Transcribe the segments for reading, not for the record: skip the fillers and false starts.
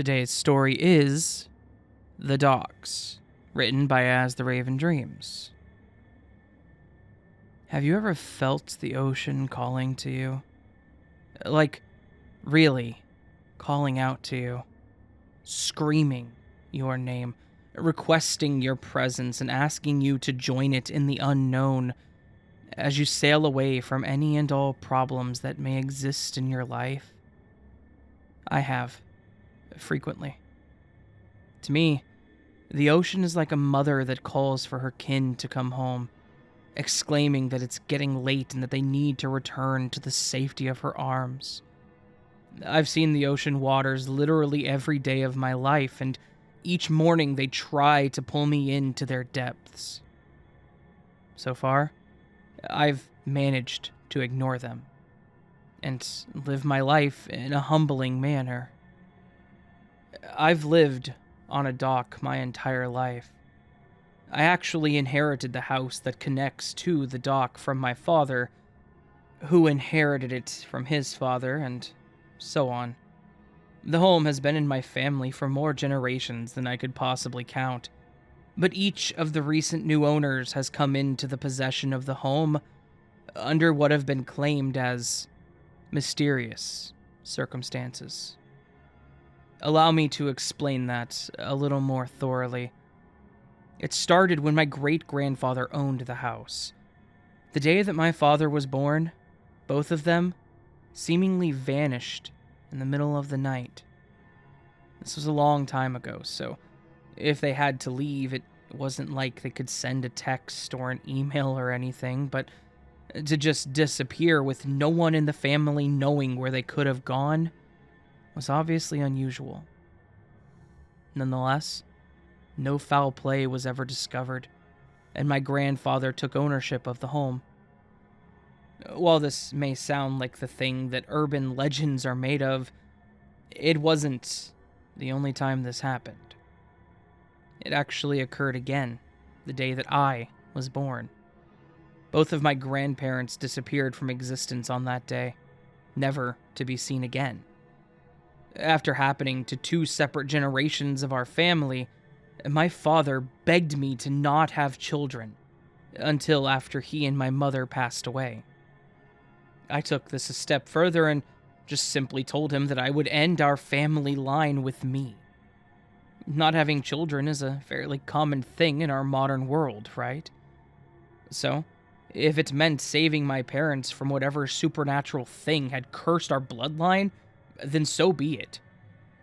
Today's story is The Docks, written by As the Raven Dreams. Have you ever felt the ocean calling to you? Like, really calling out to you, screaming your name, requesting your presence, and asking you to join it in the unknown as you sail away from any and all problems that may exist in your life? I have, frequently. To me, the ocean is like a mother that calls for her kin to come home, exclaiming that it's getting late and that they need to return to the safety of her arms. I've seen the ocean waters literally every day of my life, and each morning they try to pull me into their depths. So far, I've managed to ignore them and live my life in a humbling manner. I've lived on a dock my entire life. I actually inherited the house that connects to the dock from my father, who inherited it from his father, and so on. The home has been in my family for more generations than I could possibly count, but each of the recent new owners has come into the possession of the home under what have been claimed as mysterious circumstances. Allow me to explain that a little more thoroughly. It started when my great-grandfather owned the house. The day that my father was born, both of them seemingly vanished in the middle of the night. This was a long time ago, so if they had to leave, it wasn't like they could send a text or an email or anything, but to just disappear with no one in the family knowing where they could have gone was obviously unusual. Nonetheless, no foul play was ever discovered, and my grandfather took ownership of the home. While this may sound like the thing that urban legends are made of, it wasn't the only time this happened. It actually occurred again the day that I was born. Both of my grandparents disappeared from existence on that day, never to be seen again. After happening to two separate generations of our family, my father begged me to not have children until after he and my mother passed away. I took this a step further and just simply told him that I would end our family line with me. Not having children is a fairly common thing in our modern world, right? So, if it meant saving my parents from whatever supernatural thing had cursed our bloodline, then so be it.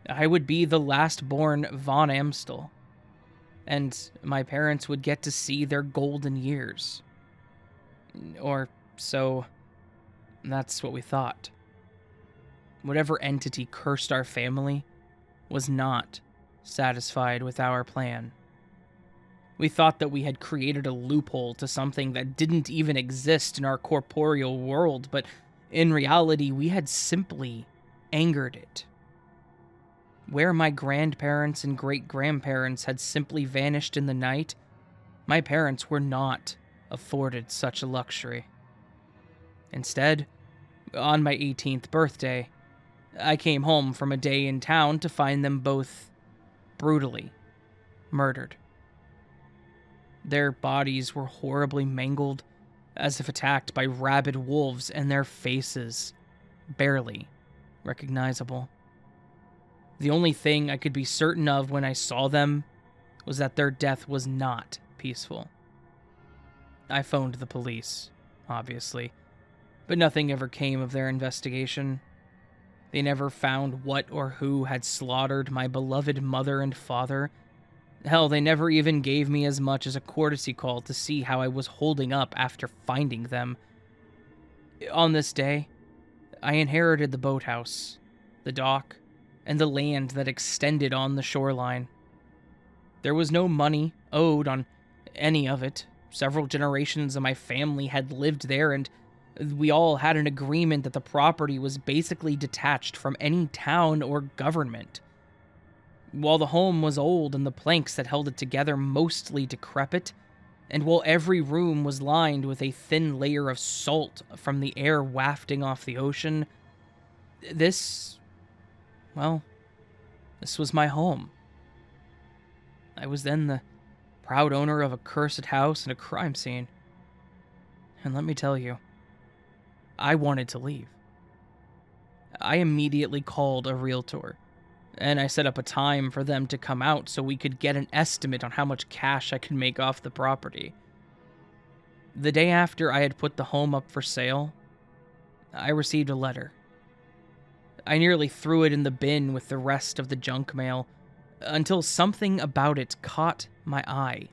I would be the last-born Von Amstel, and my parents would get to see their golden years. Or so, that's what we thought. Whatever entity cursed our family was not satisfied with our plan. We thought that we had created a loophole to something that didn't even exist in our corporeal world, but in reality, we had simply angered it. Where my grandparents and great-grandparents had simply vanished in the night, my parents were not afforded such a luxury. Instead, on my 18th birthday, I came home from a day in town to find them both brutally murdered. Their bodies were horribly mangled, as if attacked by rabid wolves, and their faces barely recognizable. The only thing I could be certain of when I saw them was that their death was not peaceful. I phoned the police, obviously, but nothing ever came of their investigation. They never found what or who had slaughtered my beloved mother and father. Hell, they never even gave me as much as a courtesy call to see how I was holding up after finding them. On this day, I inherited the boathouse, the dock, and the land that extended on the shoreline. There was no money owed on any of it. Several generations of my family had lived there, and we all had an agreement that the property was basically detached from any town or government. While the home was old and the planks that held it together mostly decrepit, and while every room was lined with a thin layer of salt from the air wafting off the ocean, this, well, This was my home. I was then the proud owner of a cursed house and a crime scene. And let me tell you, I wanted to leave. I immediately called a realtor, and I set up a time for them to come out so we could get an estimate on how much cash I could make off the property. The day after I had put the home up for sale, I received a letter. I nearly threw it in the bin with the rest of the junk mail until something about it caught my eye.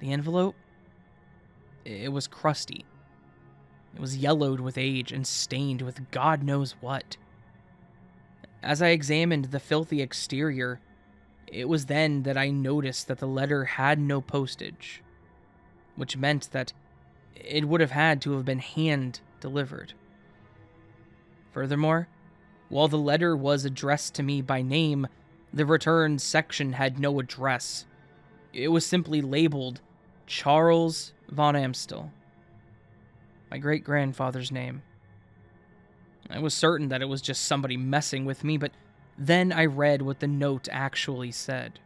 The envelope? It was crusty. It was yellowed with age and stained with God knows what. As I examined the filthy exterior, it was then that I noticed that the letter had no postage, which meant that it would have had to have been hand-delivered. Furthermore, while the letter was addressed to me by name, the return section had no address. It was simply labeled Charles von Amstel, my great-grandfather's name. I was certain that it was just somebody messing with me, but then I read what the note actually said.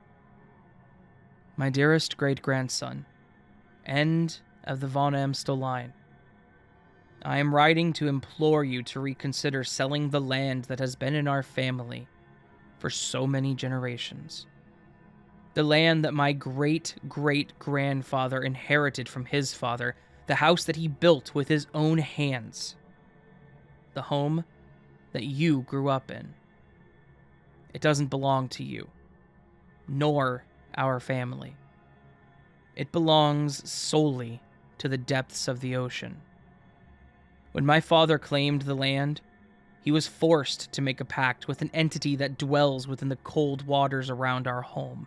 My dearest great-grandson, end of the von Amstel line. I am writing to implore you to reconsider selling the land that has been in our family for so many generations. The land that my great-great-grandfather inherited from his father, the house that he built with his own hands, the home that you grew up in. It doesn't belong to you, nor our family. It belongs solely to the depths of the ocean. When my father claimed the land, he was forced to make a pact with an entity that dwells within the cold waters around our home.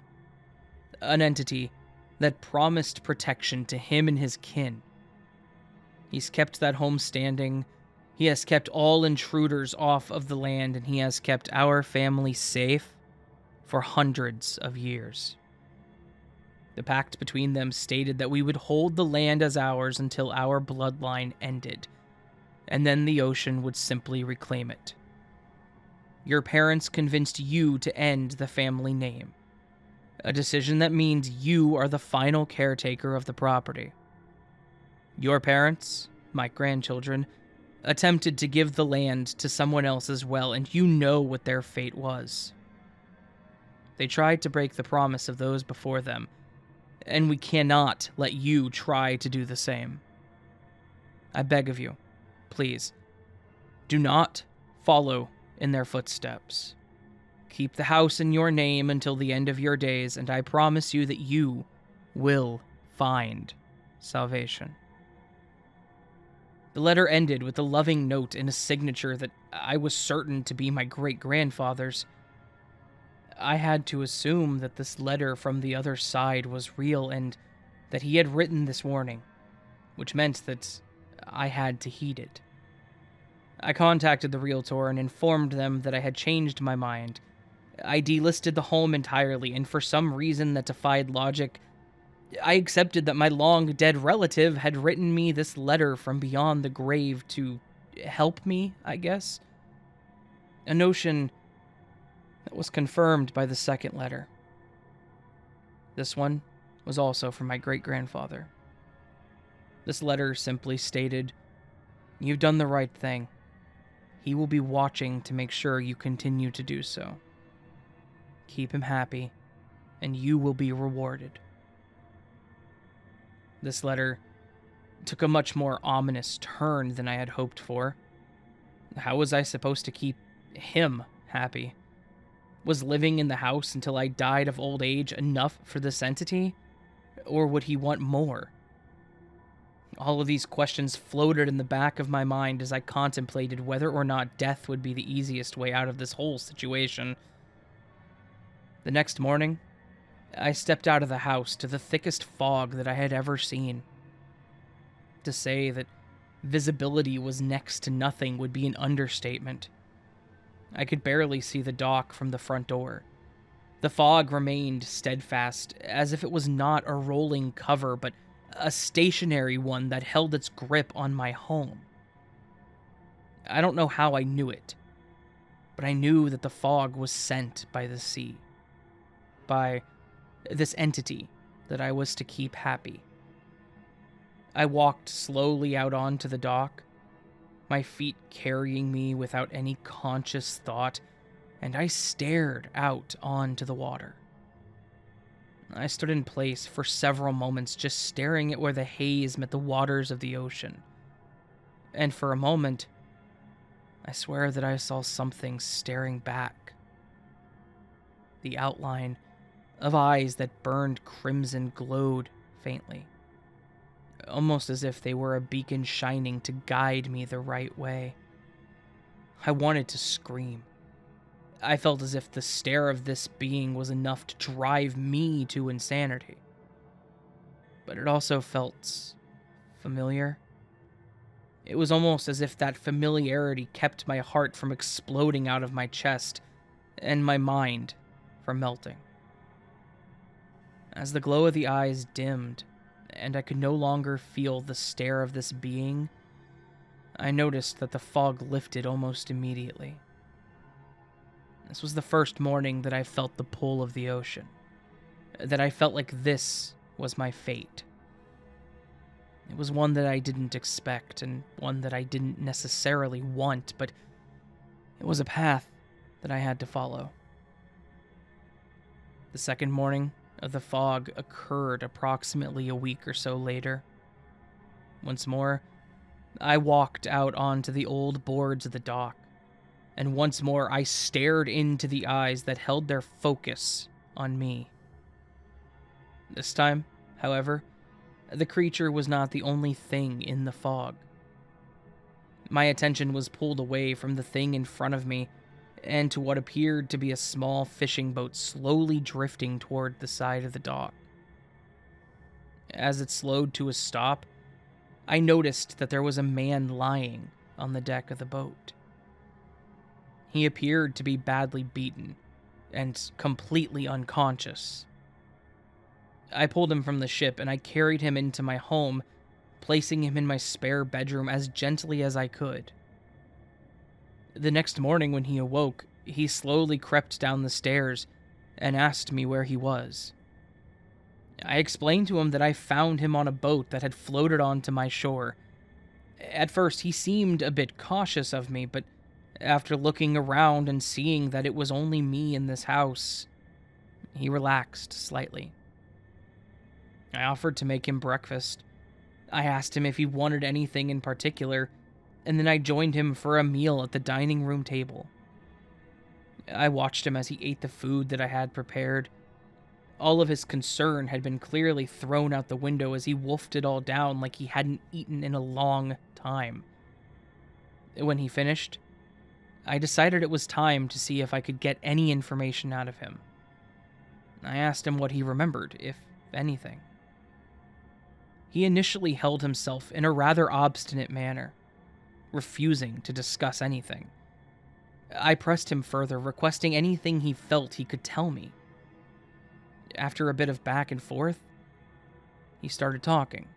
An entity that promised protection to him and his kin. He's kept that home standing. He has kept all intruders off of the land, and he has kept our family safe for hundreds of years. The pact between them stated that we would hold the land as ours until our bloodline ended, and then the ocean would simply reclaim it. Your parents convinced you to end the family name, a decision that means you are the final caretaker of the property. Your parents, my grandchildren, attempted to give the land to someone else as well, and you know what their fate was. They tried to break the promise of those before them, and we cannot let you try to do the same. I beg of you, please, do not follow in their footsteps. Keep the house in your name until the end of your days, and I promise you that you will find salvation. The letter ended with a loving note and a signature that I was certain to be my great-grandfather's. I had to assume that this letter from the other side was real and that he had written this warning, which meant that I had to heed it. I contacted the realtor and informed them that I had changed my mind. I delisted the home entirely, and for some reason that defied logic, I accepted that my long-dead relative had written me this letter from beyond the grave to help me, I guess. A notion that was confirmed by the second letter. This one was also from my great-grandfather. This letter simply stated, "You've done the right thing. He will be watching to make sure you continue to do so. Keep him happy, and you will be rewarded." This letter took a much more ominous turn than I had hoped for. How was I supposed to keep him happy? Was living in the house until I died of old age enough for this entity? Or would he want more? All of these questions floated in the back of my mind as I contemplated whether or not death would be the easiest way out of this whole situation. The next morning, I stepped out of the house to the thickest fog that I had ever seen. To say that visibility was next to nothing would be an understatement. I could barely see the dock from the front door. The fog remained steadfast, as if it was not a rolling cover, but a stationary one that held its grip on my home. I don't know how I knew it, but I knew that the fog was sent by the sea, by this entity that I was to keep happy. I walked slowly out onto the dock, my feet carrying me without any conscious thought, and I stared out onto the water. I stood in place for several moments, just staring at where the haze met the waters of the ocean. And for a moment, I swear that I saw something staring back. The outline of eyes that burned crimson glowed faintly, almost as if they were a beacon shining to guide me the right way. I wanted to scream. I felt as if the stare of this being was enough to drive me to insanity. But it also felt familiar. It was almost as if that familiarity kept my heart from exploding out of my chest and my mind from melting. As the glow of the eyes dimmed and I could no longer feel the stare of this being, I noticed that the fog lifted almost immediately. This was the first morning that I felt the pull of the ocean, that I felt like this was my fate. It was one that I didn't expect, and one that I didn't necessarily want, but it was a path that I had to follow. The second morning of the fog occurred approximately a week or so later. Once more, I walked out onto the old boards of the dock, and once more I stared into the eyes that held their focus on me. This time, however, the creature was not the only thing in the fog. My attention was pulled away from the thing in front of me and to what appeared to be a small fishing boat slowly drifting toward the side of the dock. As it slowed to a stop, I noticed that there was a man lying on the deck of the boat. He appeared to be badly beaten and completely unconscious. I pulled him from the ship and I carried him into my home, placing him in my spare bedroom as gently as I could. The next morning when he awoke, he slowly crept down the stairs and asked me where he was. I explained to him that I found him on a boat that had floated onto my shore. At first, he seemed a bit cautious of me, but after looking around and seeing that it was only me in this house, he relaxed slightly. I offered to make him breakfast. I asked him if he wanted anything in particular, and then I joined him for a meal at the dining room table. I watched him as he ate the food that I had prepared. All of his concern had been clearly thrown out the window as he wolfed it all down like he hadn't eaten in a long time. When he finished, I decided it was time to see if I could get any information out of him. I asked him what he remembered, if anything. He initially held himself in a rather obstinate manner, refusing to discuss anything. I pressed him further, requesting anything he felt he could tell me. After a bit of back and forth, he started talking.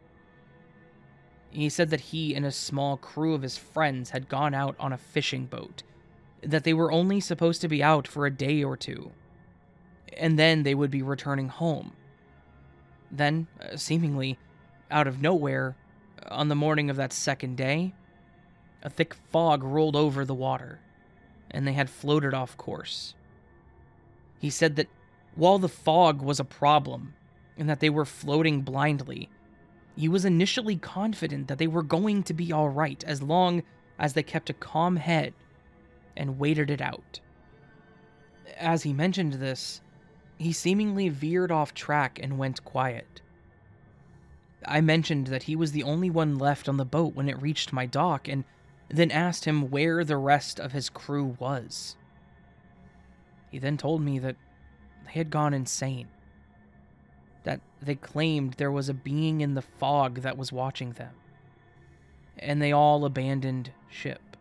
He said that he and a small crew of his friends had gone out on a fishing boat, that they were only supposed to be out for a day or two, and then they would be returning home. Then, seemingly out of nowhere, on the morning of that second day, a thick fog rolled over the water, and they had floated off course. He said that while the fog was a problem, and that they were floating blindly, he was initially confident that they were going to be alright as long as they kept a calm head and waited it out. As he mentioned this, he seemingly veered off track and went quiet. I mentioned that he was the only one left on the boat when it reached my dock, and then asked him where the rest of his crew was. He then told me that they had gone insane, that they claimed there was a being in the fog that was watching them, and they all abandoned ship.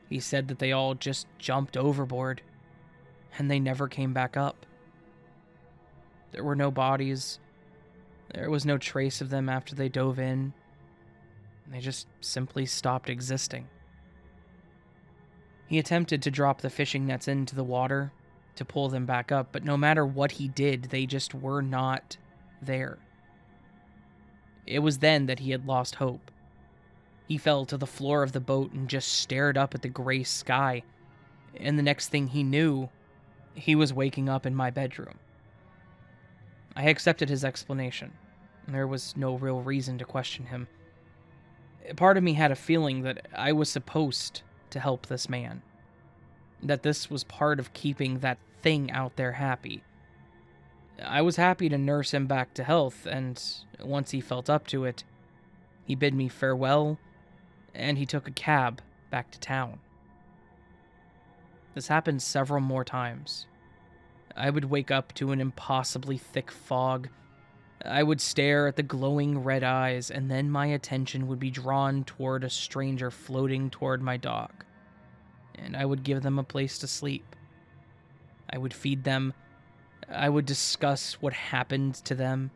He said that they all just jumped overboard, and they never came back up. There were no bodies. There was no trace of them after they dove in. They just simply stopped existing. He attempted to drop the fishing nets into the water to pull them back up, but no matter what he did, they just were not there. It was then that he had lost hope. He fell to the floor of the boat and just stared up at the gray sky, and the next thing he knew, he was waking up in my bedroom. I accepted his explanation. There was no real reason to question him. Part of me had a feeling that I was supposed to help this man. That this was part of keeping that thing out there happy. I was happy to nurse him back to health, and once he felt up to it, he bid me farewell, and he took a cab back to town. This happened several more times. I would wake up to an impossibly thick fog. I would stare at the glowing red eyes, and then my attention would be drawn toward a stranger floating toward my dock, and I would give them a place to sleep. I would feed them. I would discuss what happened to them.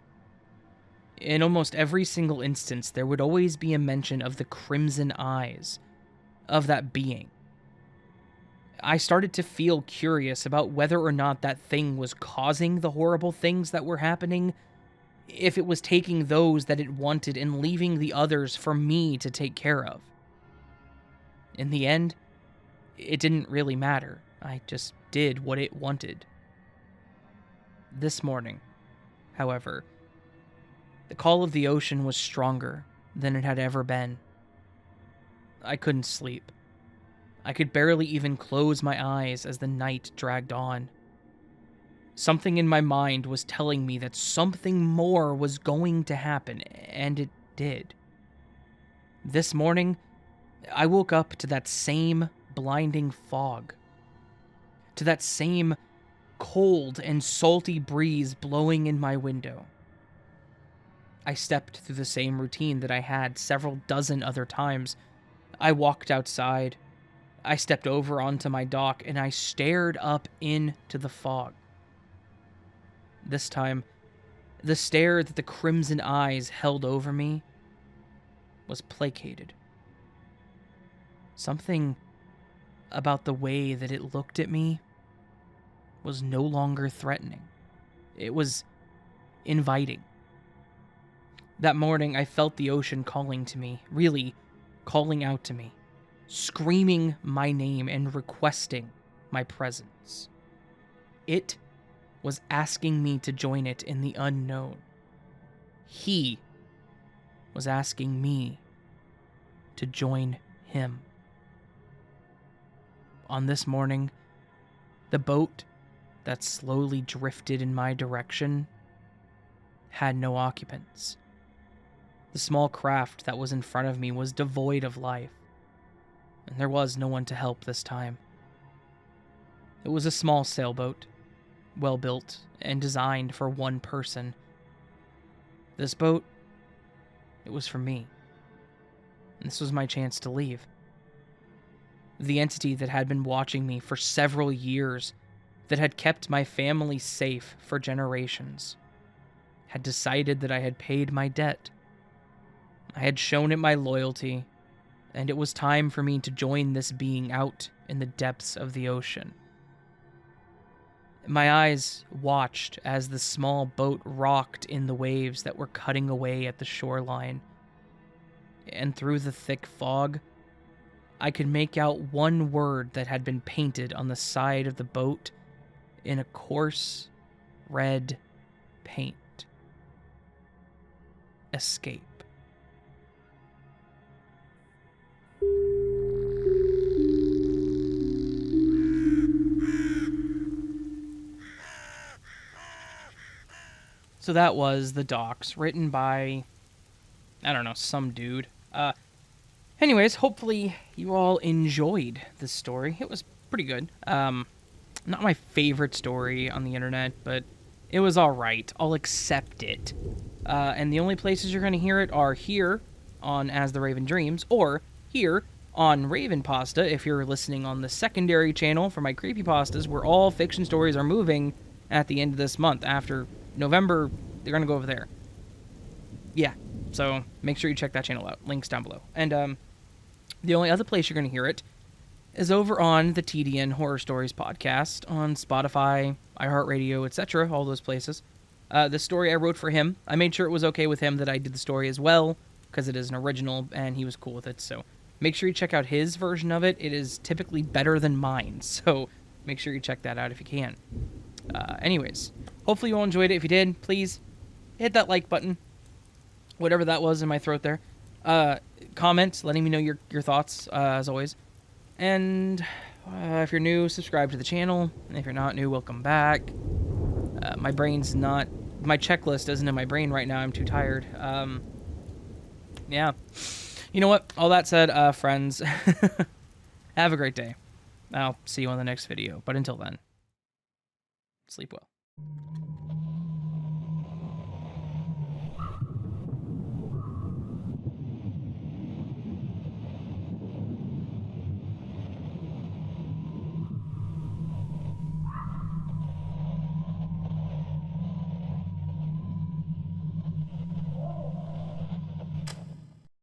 In almost every single instance, there would always be a mention of the crimson eyes of that being. I started to feel curious about whether or not that thing was causing the horrible things that were happening, if it was taking those that it wanted and leaving the others for me to take care of. In the end, it didn't really matter. I just did what it wanted. This morning, however, the call of the ocean was stronger than it had ever been. I couldn't sleep. I could barely even close my eyes as the night dragged on. Something in my mind was telling me that something more was going to happen, and it did. This morning, I woke up to that same blinding fog, to that same cold and salty breeze blowing in my window. I stepped through the same routine that I had several dozen other times. I walked outside. I stepped over onto my dock, and I stared up into the fog. This time, the stare that the crimson eyes held over me was placated. Something about the way that it looked at me was no longer threatening. It was inviting. That morning, I felt the ocean calling to me, really calling out to me, screaming my name and requesting my presence. It was asking me to join it in the unknown. He was asking me to join him. On this morning, the boat that slowly drifted in my direction had no occupants. The small craft that was in front of me was devoid of life, and there was no one to help this time. It was a small sailboat, well built and designed for one person. This boat, it was for me. And this was my chance to leave. The entity that had been watching me for several years, that had kept my family safe for generations, had decided that I had paid my debt. I had shown it my loyalty, and it was time for me to join this being out in the depths of the ocean. My eyes watched as the small boat rocked in the waves that were cutting away at the shoreline. And through the thick fog, I could make out one word that had been painted on the side of the boat in a coarse red paint. Escape. So that was The Docks, written by, I don't know, some dude. Anyways, hopefully you all enjoyed this story. It was pretty good. Not my favorite story on the internet, but it was alright. I'll accept it. And the only places you're going to hear it are here on As the Raven Dreams, or here on Ravenpasta if you're listening on the secondary channel for my Creepypastas, where all fiction stories are moving at the end of this month. After November, they're going to go over there. Yeah, so make sure you check that channel out. Links down below. And the only other place you're going to hear it is over on the TDN Horror Stories podcast on Spotify, iHeartRadio, etc., all those places. The story I wrote for him, I made sure it was okay with him that I did the story as well, because it is an original, and he was cool with it, so make sure you check out his version of it. It is typically better than mine, so make sure you check that out if you can. Anyways, hopefully you all enjoyed it. If you did, please hit that like button, whatever that was in my throat there. Comment, letting me know your thoughts, as always. And if you're new, subscribe to the channel. And if you're not new, welcome back. My checklist isn't in my brain right now. I'm too tired. Yeah. You know what? All that said, friends, have a great day. I'll see you on the next video. But until then, sleep well.